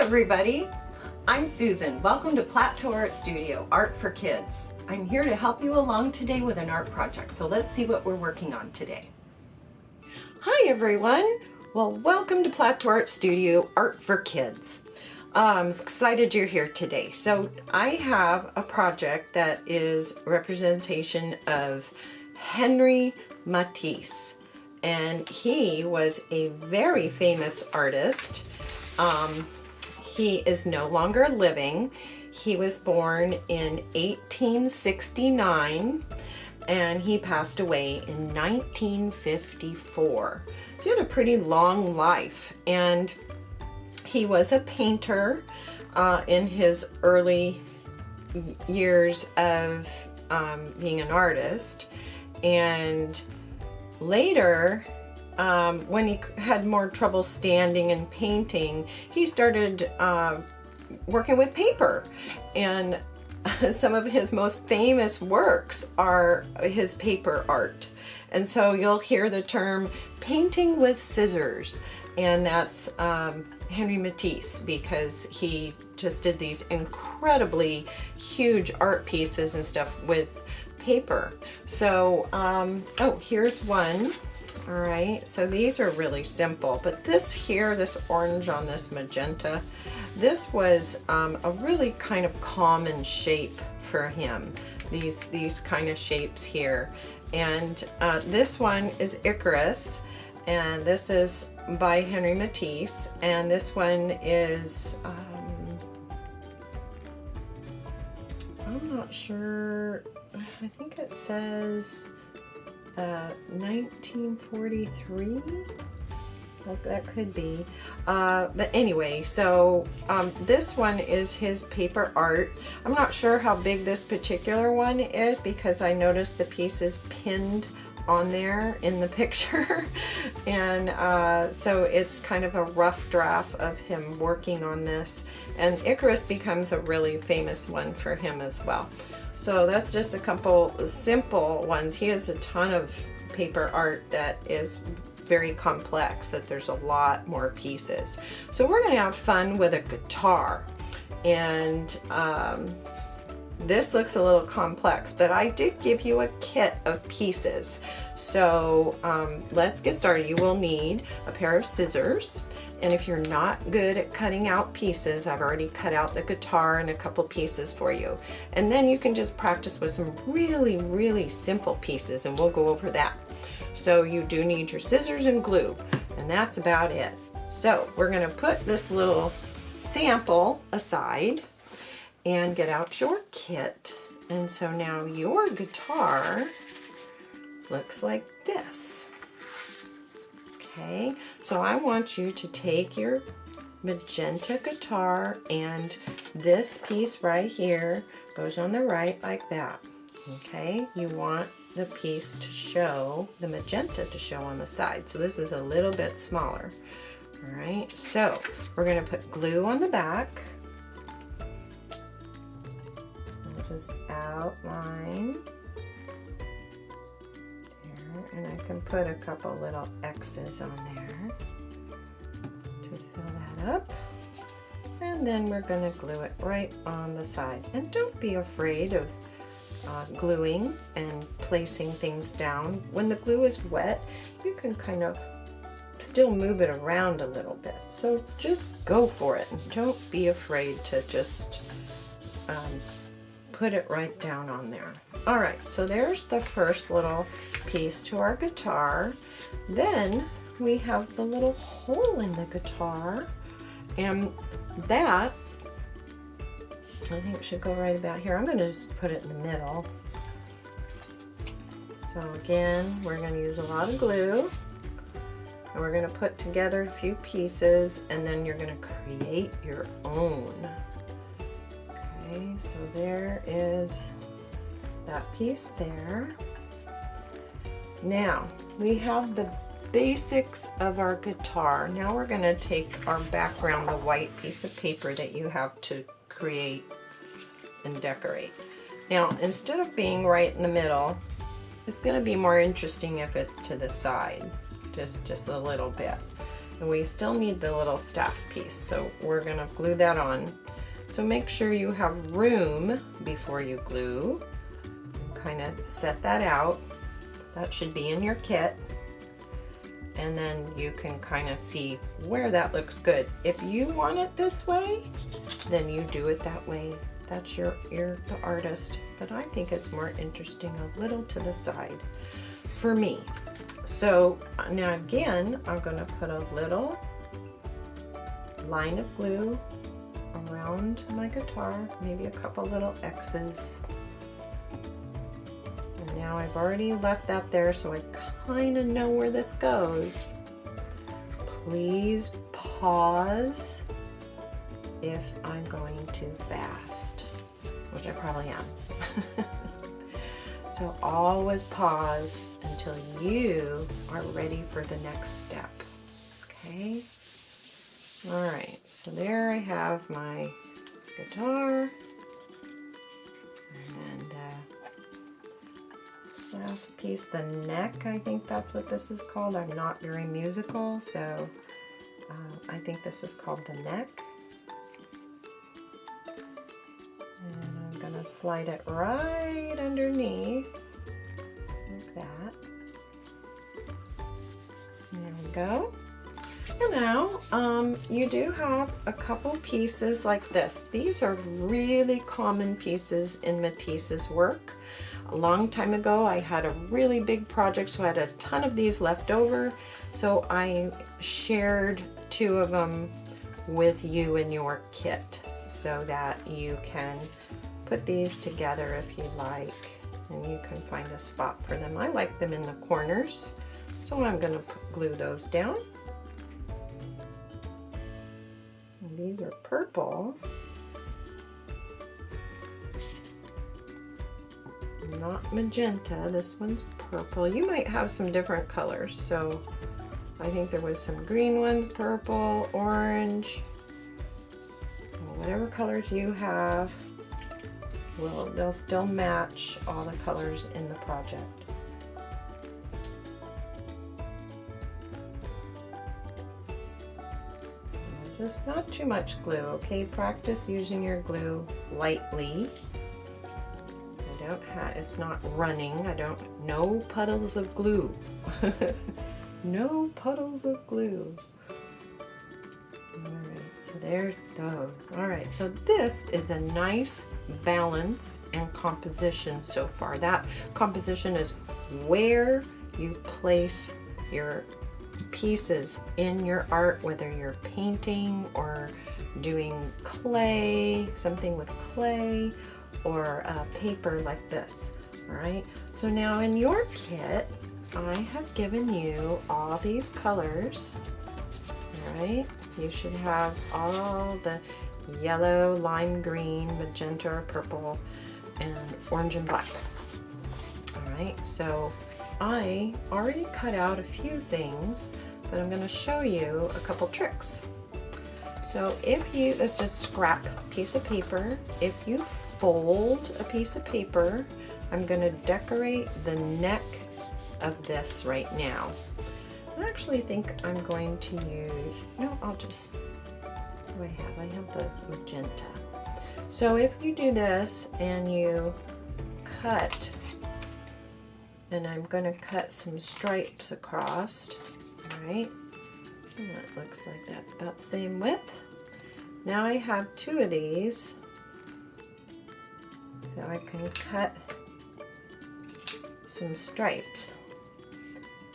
everybody, I'm Susan. Welcome to Plateau Art Studio, Art for Kids. I'm here to help you along today with an art project, so let's see what we're working on today. Hi everyone, well welcome to Plateau Art Studio, Art for Kids. I'm excited you're here today. So I have a project that is a representation of Henri Matisse, and he was a very famous artist. He is no longer living. He was born in 1869 and he passed away in 1954. So he had a pretty long life, and he was a painter in his early years of being an artist, and later when he had more trouble standing and painting, he started working with paper, and some of his most famous works are his paper art. And so you'll hear the term painting with scissors, and that's Henri Matisse, because he just did these incredibly huge art pieces and stuff with paper. So oh, here's one. All right, so these are really simple, but this here, this orange on this magenta, this was a really kind of common shape for him, these kind of shapes here. And this one is Icarus, and this is by Henri Matisse, and this one is I'm not sure, I think it says 1943. Well, that could be, but anyway, so this one is his paper art. I'm not sure how big this particular one is because I noticed the piece is pinned on there in the picture, and so it's kind of a rough draft of him working on this, and Icarus becomes a really famous one for him as well. So that's just a couple simple ones. He has a ton of paper art that is very complex, that there's a lot more pieces. So we're going to have fun with a guitar, and this looks a little complex, but I did give you a kit of pieces. So let's get started. You will need a pair of scissors, and if you're not good at cutting out pieces, I've already cut out the guitar and a couple pieces for you. And then you can just practice with some really simple pieces, and we'll go over that. So you do need your scissors and glue, and that's about it. So we're going to put this little sample aside and get out your kit. And so now your guitar looks like this. Okay, so I want you to take your magenta guitar, and this piece right here goes on the right like that. Okay, you want the piece to show, the magenta to show on the side. So this is a little bit smaller. All right, so we're going to put glue on the back. I'll just outline. And I can put a couple little X's on there to fill that up. And then we're going to glue it right on the side. And don't be afraid of gluing and placing things down. When the glue is wet, you can kind of still move it around a little bit. So just go for it, and don't be afraid to just put it right down on there. All right, so there's the first little piece to our guitar. Then we have the little hole in the guitar, and that, I think it should go right about here. I'm going to just put it in the middle. So again, we're going to use a lot of glue, and we're going to put together a few pieces, and then you're going to create your own. Okay, so there is that piece there. Now we have the basics of our guitar. Now we're going to take our background, the white piece of paper that you have to create and decorate. Now, instead of being right in the middle, it's going to be more interesting if it's to the side, just a little bit. And we still need the little staff piece, so we're gonna glue that on. So make sure you have room before you glue. Kind of set that out. That should be in your kit. And then you can kind of see where that looks good. If you want it this way, then you do it that way. That's you're the artist. But I think it's more interesting a little to the side for me. So now again, I'm gonna put a little line of glue around my guitar, maybe a couple little X's. And now I've already left that there, so I kind of know where this goes. Please pause if I'm going too fast, which I probably am. So always pause until you are ready for the next step. Okay? All right, so there I have my guitar and staff piece, the neck. I think that's what this is called. I'm not very musical, so I think this is called the neck. And I'm gonna slide it right underneath like that. There we go. And now you do have a couple pieces like this. These are really common pieces in Matisse's work. A long time ago I had a really big project, so I had a ton of these left over. So I shared 2 of them with you in your kit so that you can put these together if you like, and you can find a spot for them. I like them in the corners, so I'm going to glue those down. And these are purple, not magenta. This one's purple. You might have some different colors, so I think there was some green ones, purple, orange, whatever colors you have. They'll still match all the colors in the project. Just not too much glue, okay? Practice using your glue lightly. It's not running. No puddles of glue. No puddles of glue. Alright, so there's those. Alright, so this is a nice balance and composition so far. That composition is where you place your pieces in your art, whether you're painting or doing clay, something with clay, or paper like this. Alright, so now in your kit, I have given you all these colors. Alright, you should have all the yellow, lime green, magenta, purple, and orange and black. Alright, so I already cut out a few things, but I'm going to show you a couple tricks. So if you, this is scrap piece of paper, if you fold a piece of paper, I'm going to decorate the neck of this right now. I actually think I'm going to use, no, I'll just, what do I have the magenta. So if you do this and you cut, and I'm going to cut some stripes across, alright, and that looks like that's about the same width. Now I have 2 of these, so I can cut some stripes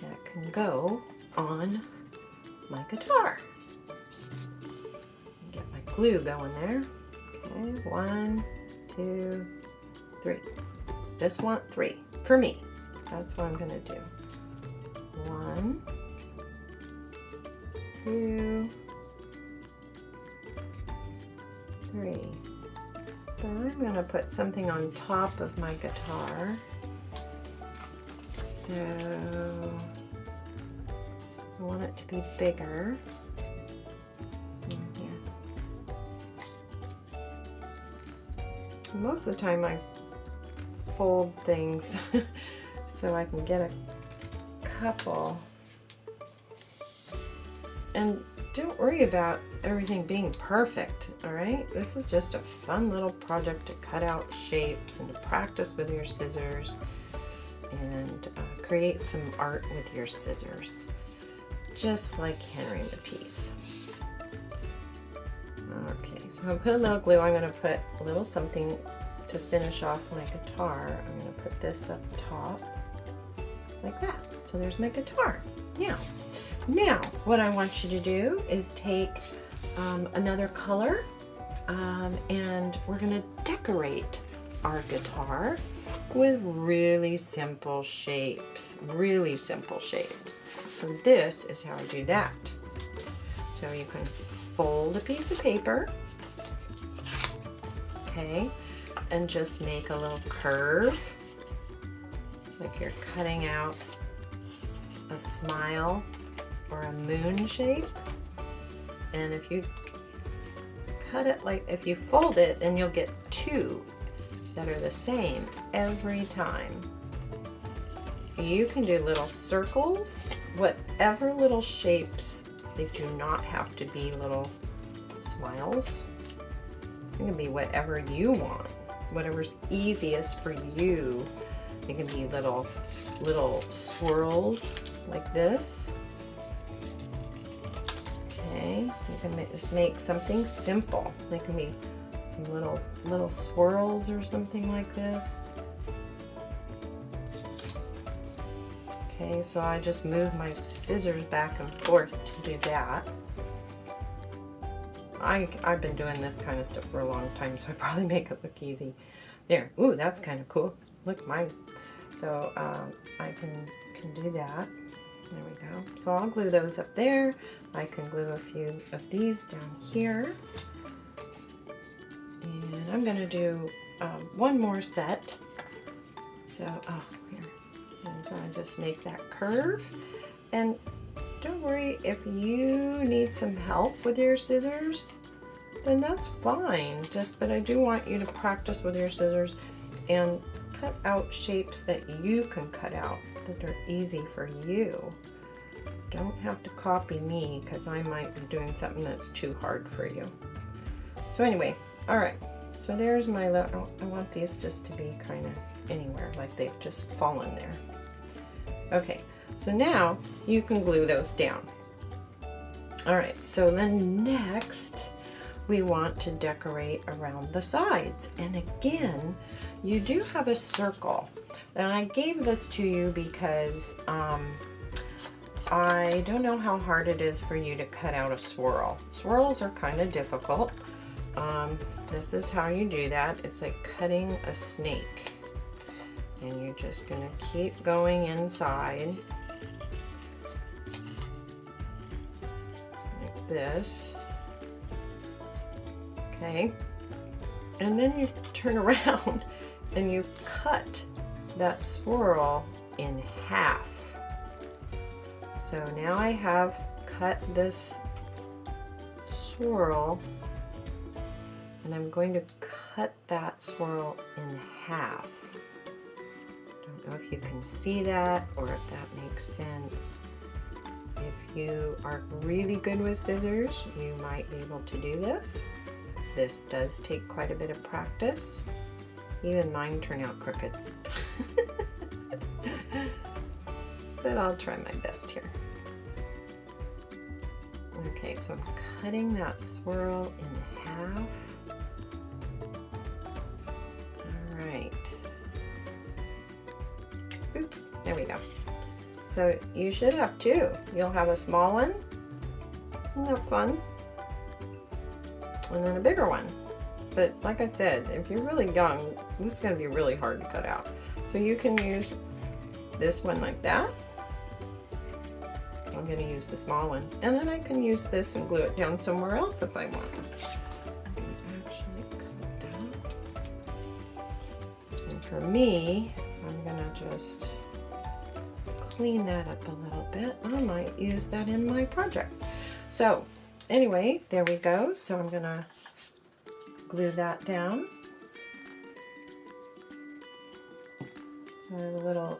that can go on my guitar. Get my glue going there. Okay, 1, 2, 3. Just want 3 for me. That's what I'm going to do. 1, 2, 3. Then I'm going to put something on top of my guitar. So I want it to be bigger. Most of the time I fold things so I can get a couple And don't worry about everything being perfect, all right? This is just a fun little project to cut out shapes and to practice with your scissors and create some art with your scissors, just like Henri Matisse. Okay, so I'm going to put a little glue. I'm going to put a little something to finish off my guitar. I'm going to put this up top like that. So there's my guitar. Now what I want you to do is take another color and we're going to decorate our guitar with really simple shapes. So this is how I do that. So you can fold a piece of paper, okay, and just make a little curve, like you're cutting out a smile or a moon shape. And if you cut it like, if you fold it, then you'll get two that are the same every time. You can do little circles, whatever little shapes. They do not have to be little smiles. It can be whatever you want, whatever's easiest for you. It can be little swirls like this. Okay, you can just make something simple. They can be some little swirls or something like this. Okay, so I just move my scissors back and forth to do that. I've been doing this kind of stuff for a long time, so I probably make it look easy. There, ooh, that's kind of cool. Look, mine. So I can do that. There we go. So I'll glue those up there. I can glue a few of these down here. And I'm going to do one more set. So, here. And so I just make that curve. And don't worry, if you need some help with your scissors, then that's fine. But I do want you to practice with your scissors and cut out shapes that you can cut out, that are easy for you. Don't have to copy me, because I might be doing something that's too hard for you. So anyway, all right. So there's my little, I want these just to be kind of anywhere, like they've just fallen there. Okay, so now you can glue those down. All right, so then next we want to decorate around the sides. And again, you do have a circle. And I gave this to you because I don't know how hard it is for you to cut out a swirl. Swirls are kind of difficult. This is how you do that. It's like cutting a snake. And you're just going to keep going inside like this. Okay. And then you turn around and you cut that swirl in half. So now I have cut this swirl, and I'm going to cut that swirl in half. Don't know if you can see that or if that makes sense. If you are really good with scissors, you might be able to do this. This does take quite a bit of practice. Even mine turn out crooked. But I'll try my best here. Okay, so I'm cutting that swirl in half. All right. Oop, there we go. So you should have two. You'll have a small one. Isn't that fun? And then a bigger one. But like I said, if you're really young, this is going to be really hard to cut out. So you can use this one like that. I'm going to use the small one. And then I can use this and glue it down somewhere else if I want. I'm going to actually cut that. And for me, I'm going to just clean that up a little bit. I might use that in my project. So anyway, there we go. So I'm going to glue that down. So I have a little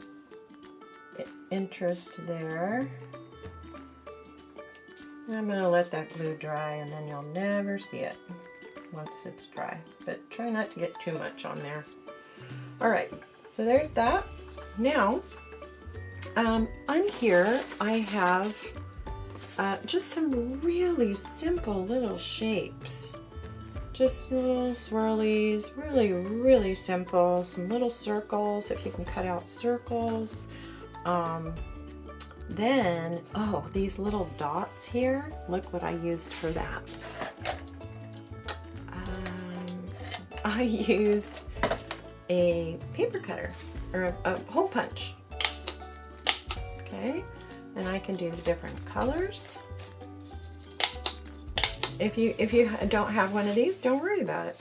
interest there. I'm going to let that glue dry, and then you'll never see it once it's dry. But try not to get too much on there. All right, so there's that. Now, on here I have just some really simple little shapes. Just little swirlies, really, really simple. Some little circles, if you can cut out circles. Then, oh, these little dots here, look what I used for that. I used a paper cutter, or a hole punch. Okay, and I can do the different colors. If you don't have one of these, don't worry about it.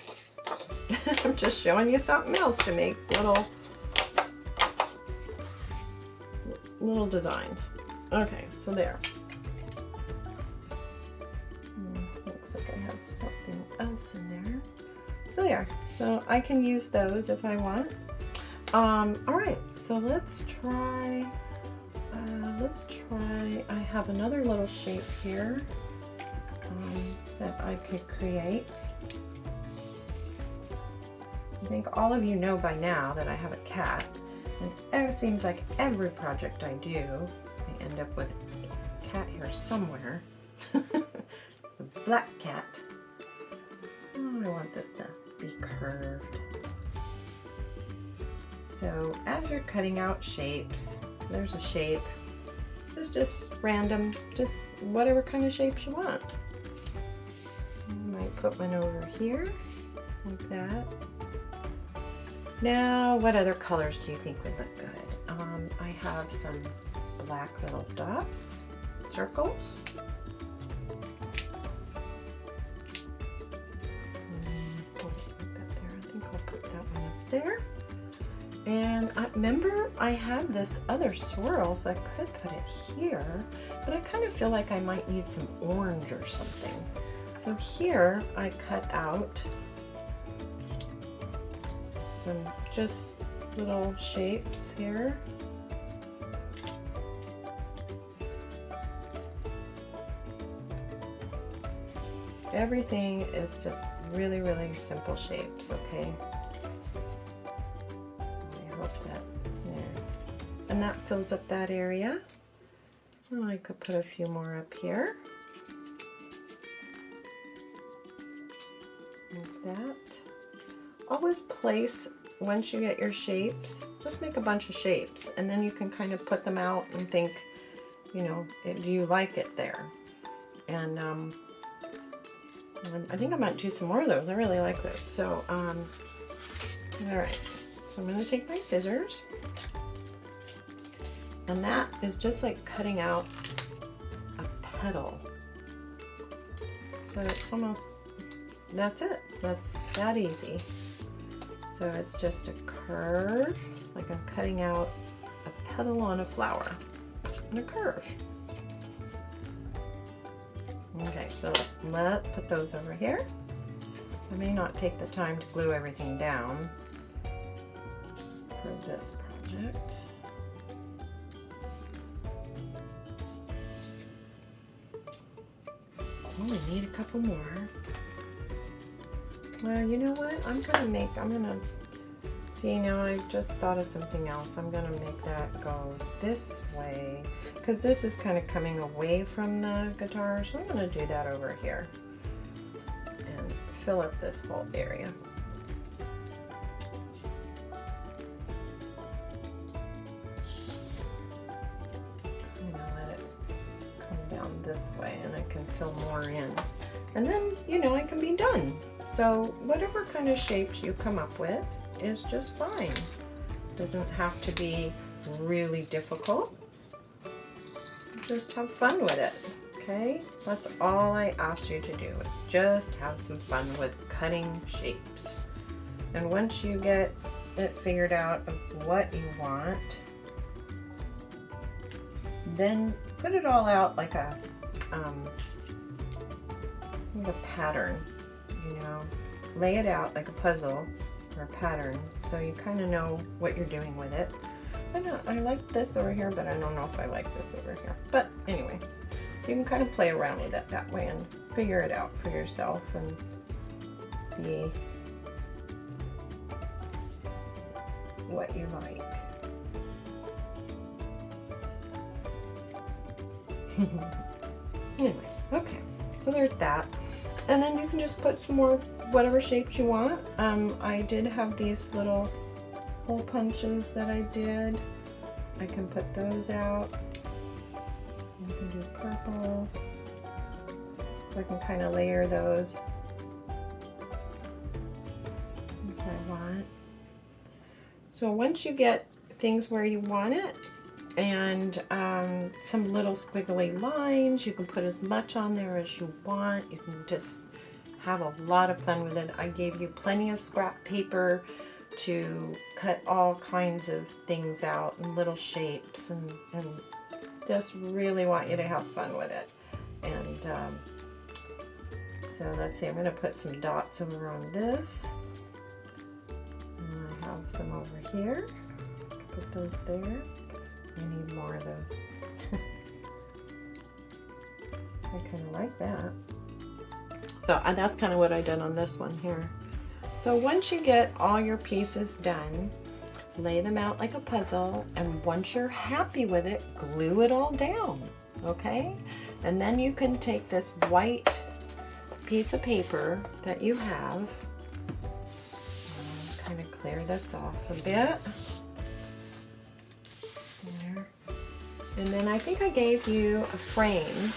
I'm just showing you something else to make little designs. Okay, so there. Looks like I have something else in there. So there. So I can use those if I want. All right. So let's try. I have another little shape here that I could create. I think all of you know by now that I have a cat, and it seems like every project I do, I end up with cat hair somewhere. The black cat. Oh, I want this to be curved. So as you're cutting out shapes, there's a shape. It's just random, just whatever kind of shapes you want. I might put one over here, like that. Now, what other colors do you think would look good? I have some black little dots, circles. I think I'll put that one up there. And remember, I have this other swirl, so I could put it here, but I kind of feel like I might need some orange or something. So here I cut out some just little shapes here. Everything is just really, really simple shapes, okay? And that fills up that area. Well, I could put a few more up here. Like that. Always place, once you get your shapes, just make a bunch of shapes, and then you can kind of put them out and think, you know, do you like it there? And I think I might do some more of those. I really like those. So, all right. So I'm going to take my scissors. And that is just like cutting out a petal. So it's almost, that's it. That's that easy. So it's just a curve, like I'm cutting out a petal on a flower, and a curve. Okay, so let's put those over here. I may not take the time to glue everything down for this project. Only need a couple more. Well, you know what? I'm gonna see now. I just thought of something else. I'm gonna make that go this way because this is kind of coming away from the guitar. So I'm gonna do that over here and fill up this whole area. This way, and I can fill more in, and then, you know, I can be done. So whatever kind of shapes you come up with is just fine. Doesn't have to be really difficult. Just have fun with it. Okay, that's all I asked you to do. Just have some fun with cutting shapes, and once you get it figured out of what you want, then put it all out like a pattern, you know, lay it out like a puzzle or a pattern so you kind of know what you're doing with it. I like this over here, but I don't know if I like this over here. But anyway, You can kind of play around with it that way and figure it out for yourself and see what you like. Anyway, okay, so there's that. And then you can just put some more whatever shapes you want. I did have these little hole punches that I did. I can put those out. You can do purple. So I can kind of layer those if I want. So once you get things where you want it, and some little squiggly lines, you can put as much on there as you want. You can just have a lot of fun with it. I gave you plenty of scrap paper to cut all kinds of things out and little shapes, and just really want you to have fun with it. And so let's see, I'm going to put some dots over on this. And I have some over here. Put those there. I need more of those. I kind of like that. So that's kind of what I did on this one here. So once you get all your pieces done, lay them out like a puzzle, and once you're happy with it, glue it all down, okay? And then you can take this white piece of paper that you have, kind of clear this off a bit. There. And then I think I gave you a frame.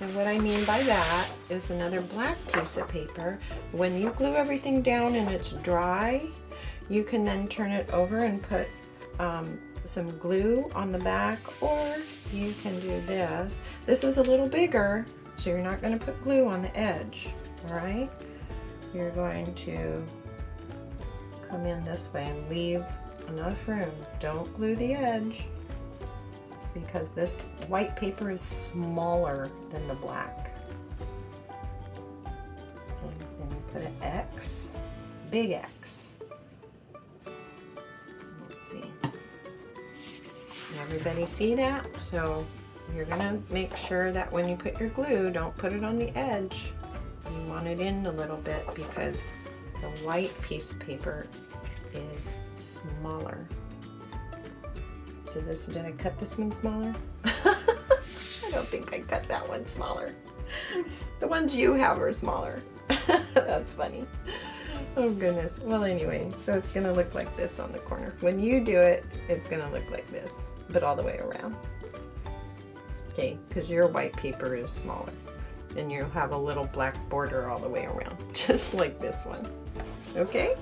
And what I mean by that is another black piece of paper. When you glue everything down and it's dry, you can then turn it over and put some glue on the back, or you can do this. This is a little bigger, so you're not going to put glue on the edge, all right? You're going to come in this way and leave enough room. Don't glue the edge, because this white paper is smaller than the black. Okay, then you put an X, big X. Let's see. Can everybody see that? So you're gonna make sure that when you put your glue, don't put it on the edge. You want it in a little bit because the white piece of paper is smaller. Did I cut this one smaller? I don't think I cut that one smaller. The ones you have are smaller. That's funny. Oh goodness. Well anyway, so it's gonna look like this on the corner. When you do it, it's gonna look like this, but all the way around. Okay, because your white paper is smaller. And you have a little black border all the way around, just like this one. Okay?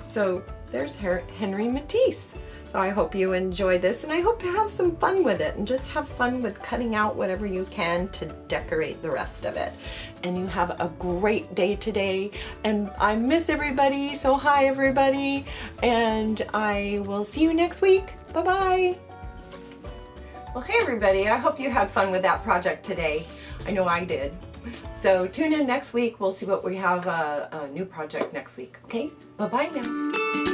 So there's Henri Matisse. So I hope you enjoy this, and I hope you have some fun with it, and just have fun with cutting out whatever you can to decorate the rest of it. And you have a great day today, and I miss everybody, so hi everybody, and I will see you next week. Bye-bye. Well, hey everybody, I hope you had fun with that project today. I know I did. So tune in next week. We'll see what we have a new project next week. Okay, bye-bye now.